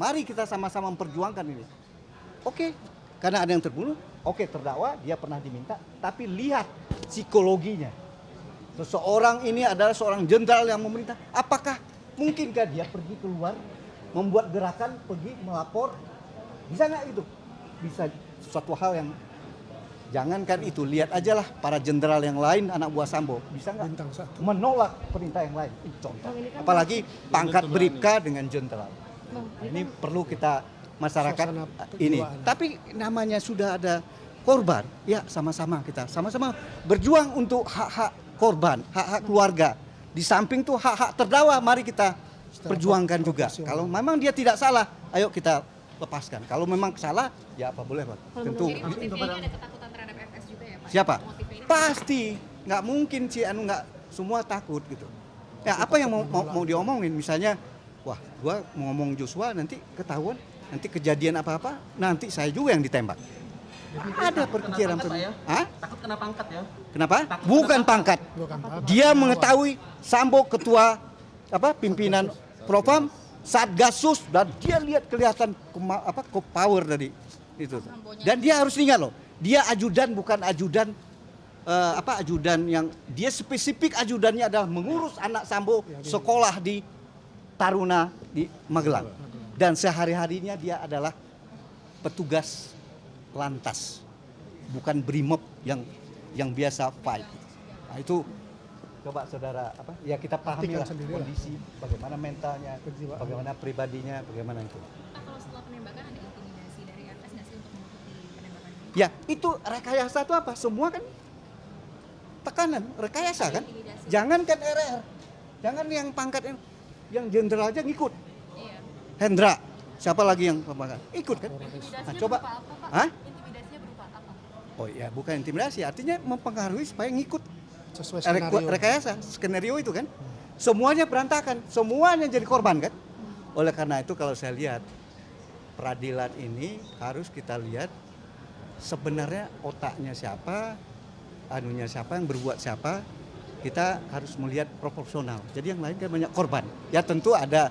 Mari kita sama-sama memperjuangkan ini. Oke, karena ada yang terbunuh, oke terdakwa, dia pernah diminta, tapi lihat psikologinya. Seseorang ini adalah seorang jenderal yang memerintah, apakah mungkinkah dia pergi keluar, membuat gerakan, pergi melapor, bisa nggak itu? Bisa suatu hal yang, jangankan itu, lihat aja lah para jenderal yang lain, anak buah Sambo, bisa nggak menolak perintah yang lain? Itu contoh. Apalagi pangkat bribka dengan jenderal. Ini perlu kita masyarakat ini. Tapi namanya sudah ada korban, ya sama-sama kita sama-sama berjuang untuk hak-hak korban, hak-hak keluarga. Di samping tuh hak-hak terdakwa, mari kita perjuangkan juga. Kalau memang dia tidak salah, ayo kita lepaskan. Kalau memang salah, ya apa boleh, Pak. Tentu. Jadi motifnya ini ada ketakutan terhadap FS juga ya, Pak? Siapa? Motifnya ini Pasti, nggak mungkin sih, nggak semua takut gitu. Ya apa yang mau diomongin, misalnya, wah, gua mau ngomong Joshua nanti ketahuan, nanti kejadian apa-apa, nanti saya juga yang ditembak. Ada perpikiran seperti itu. Hah? Takut kena pangkat ya? Kenapa? Bukan pangkat. Dia mengetahui Sambo ketua pimpinan Propam Satgasus, dan dia lihat kelihatan power dari itu. Dan dia harus ingat loh, dia ajudan bukan ajudan ajudan yang dia spesifik, ajudannya adalah mengurus anak Sambo sekolah di Taruna di Magelang. Dan sehari-harinya dia adalah petugas lantas, bukan brimob yang biasa fight. Nah itu coba saudara ya kita pahami lah kondisi, bagaimana mentalnya, bagaimana pribadinya, bagaimana itu. Pak, kalau setelah penembakan ada intimidasi dari FS nggak sih untuk mengikuti penembakan ini? Ya itu rekayasa itu apa? Semua kan tekanan, rekayasa kan. Jangan kan RR, jangan yang pangkat yang jenderal aja ngikut. Iya. Hendra, siapa lagi yang pembangkang? Ikut kan? Nah, coba. Berupa apa, Pak? Hah? Intimidasinya berupa apa? Oh ya, bukan intimidasi, artinya mempengaruhi supaya ngikut sesuai skenario. rekayasa, skenario itu kan. Semuanya berantakan, semuanya jadi korban kan. Oleh karena itu kalau saya lihat peradilan ini harus kita lihat sebenarnya otaknya siapa, anunya siapa, yang berbuat siapa. Kita harus melihat proporsional. Jadi yang lain kan banyak korban. Ya tentu ada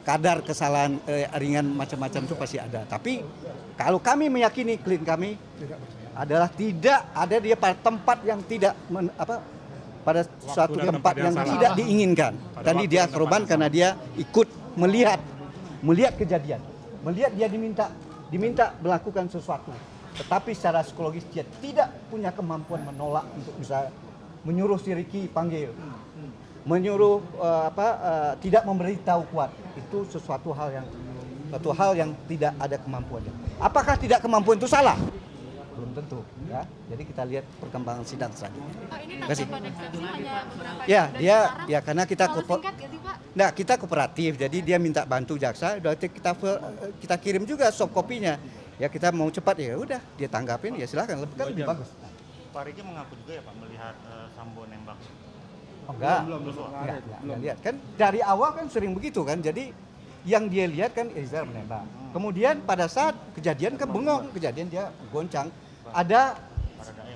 kadar kesalahan ringan macam-macam itu pasti ada. Tapi kalau kami meyakini klien kami adalah tidak ada dia pada tempat yang tidak pada suatu tempat yang tidak diinginkan. Tadi dia korban karena dia ikut melihat kejadian, melihat dia diminta melakukan sesuatu, tetapi secara psikologis dia tidak punya kemampuan menolak untuk bisa menyuruh si Ricky panggil, menyuruh tidak memberitahu kuat. Itu suatu hal yang tidak ada kemampuannya. Apakah tidak kemampuan itu salah? Belum tentu, ya. Jadi kita lihat perkembangan sidang selanjutnya. Pak, ini tanggapan eksepsi hanya beberapa Ya, dan dia sekarang ya karena kita terlalu singkat nggak sih, Pak? Nah, kita kooperatif. Jadi dia minta bantu jaksa, berarti kita kirim juga soft copy-nya. Ya kita mau cepat ya udah dia tanggapin ya silakan, lebih bagus. Pak Riki mengaku juga ya Pak melihat Sambo nembak. Oh, enggak lihat kan dari awal kan sering begitu kan. Jadi yang dia lihat kan Eliezer menembak. Kemudian pada saat kejadian kan bengong, kejadian dia goncang. Ada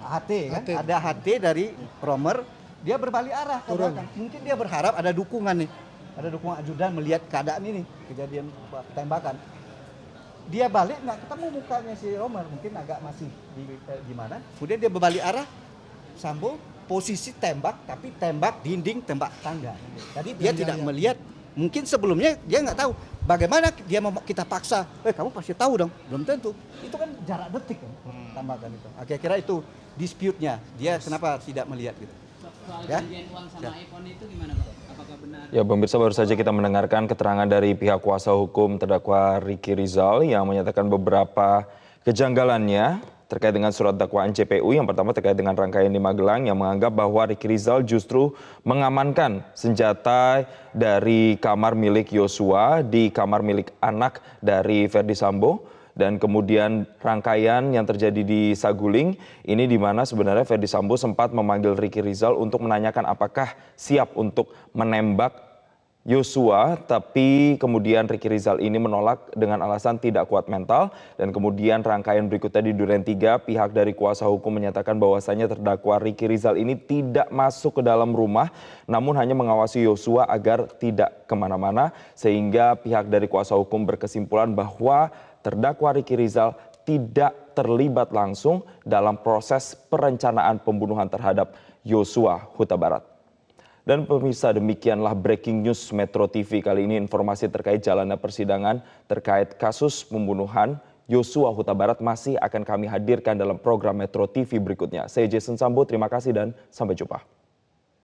HT kan, ada HT dari Romer, dia berbalik arah ke belakang. Mungkin dia berharap ada dukungan nih. Ada dukungan ajudan melihat keadaan ini, kejadian tembakan. Dia balik nggak ketemu mukanya si Romer, mungkin agak masih di mana. Kemudian dia berbalik arah, Sambo posisi tembak, tapi tembak dinding, tembak tangga. Jadi dia tidak melihat, mungkin sebelumnya dia nggak tahu. Bagaimana dia kita paksa, kamu pasti tahu dong, belum tentu. Itu kan jarak detik kan, tembakan itu. Kira-kira itu dispute-nya, dia kenapa tidak melihat gitu. Soal janjian uang sama iPhone itu gimana Pak? Apakah benar? Ya pemirsa, baru saja kita mendengarkan keterangan dari pihak kuasa hukum terdakwa Ricky Rizal yang menyatakan beberapa kejanggalannya terkait dengan surat dakwaan JPU. Yang pertama terkait dengan rangkaian di Magelang yang menganggap bahwa Ricky Rizal justru mengamankan senjata dari kamar milik Yosua di kamar milik anak dari Verdi Sambo. Dan kemudian rangkaian yang terjadi di Saguling ini di mana sebenarnya Verdi Sambo sempat memanggil Ricky Rizal untuk menanyakan apakah siap untuk menembak Yosua, tapi kemudian Ricky Rizal ini menolak dengan alasan tidak kuat mental, dan kemudian rangkaian berikutnya di Duren 3, pihak dari kuasa hukum menyatakan bahwasanya terdakwa Ricky Rizal ini tidak masuk ke dalam rumah, namun hanya mengawasi Yosua agar tidak kemana-mana, sehingga pihak dari kuasa hukum berkesimpulan bahwa terdakwa Ricky Rizal tidak terlibat langsung dalam proses perencanaan pembunuhan terhadap Yosua Huta Barat. Dan pemirsa, demikianlah breaking news Metro TV kali ini, informasi terkait jalannya persidangan terkait kasus pembunuhan Yosua Huta Barat masih akan kami hadirkan dalam program Metro TV berikutnya. Saya Jason Sambo, terima kasih dan sampai jumpa.